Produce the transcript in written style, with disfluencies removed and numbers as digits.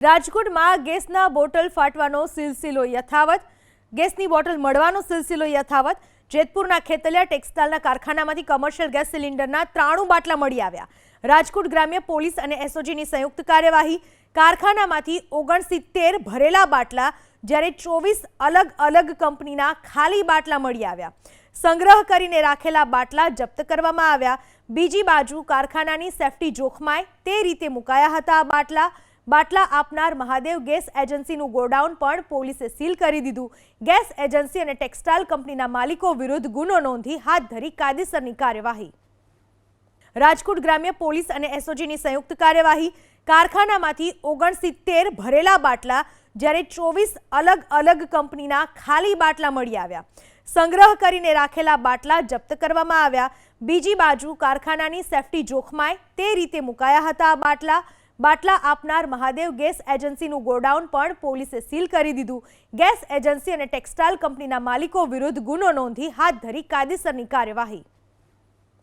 રાજકોટમાં ગેસના બોટલ ફાટવાનો સિલસિલો યથાવત. ગેસની બોટલ મળવાનો સિલસિલો યથાવત. જેતપુરના ખેતલિયા ટેક્સટાઇલના કારખાનામાંથી કમર્શિયલ ગેસ સિલિન્ડરના 93 બાટલા મળી આવ્યા. રાજકોટ ગ્રામ્ય પોલીસ અને એસઓજીની સંયુક્ત કાર્યવાહી. કારખાનામાંથી 69 ભરેલા બાટલા જ્યારે 24 અલગ કંપનીના ખાલી બાટલા મળી આવ્યા. સંગ્રહ કરીને રાખેલા બાટલા જપ્ત કરવામાં આવ્યા. બીજી બાજુ કારખાનાની સેફટી જોખમાય તે રીતે મુકાયા હતા. બાટલા આપનાર મહાદેવ ગેસ એજન્સીનું ગોડાઉન પણ પોલીસે સીલ કરી દીધું. ગેસ એજન્સી અને ટેક્સટાઇલ કંપનીના માલિકો વિરુદ્ધ ગુનો નોંધી હાથ ધરી કાયદેસરની કાર્યવાહી. રાજકોટ ગ્રામ્ય પોલીસ અને એસઓજીની સંયુક્ત કાર્યવાહી. કારખાનામાંથી 69 ભરેલા બાટલા જ્યારે 24 અલગ કંપનીના ખાલી બાટલા મળી આવ્યા. સંગ્રહ કરીને રાખેલા બાટલા જપ્ત કરવામાં આવ્યા. બીજી બાજુ કારખાનાની સેફટી જોખમાય તે રીતે મુકાયા હતા. બાટલા આપનાર મહાદેવ ગેસ એજન્સીનું ગોડાઉન પણ પોલીસે સીલ કરી દીધું. ગેસ એજન્સી અને ટેક્સટાઇલ કંપનીના માલિકો વિરુદ્ધ ગુનો નોંધી હાથ ધરી કાયદેસરની કાર્યવાહી.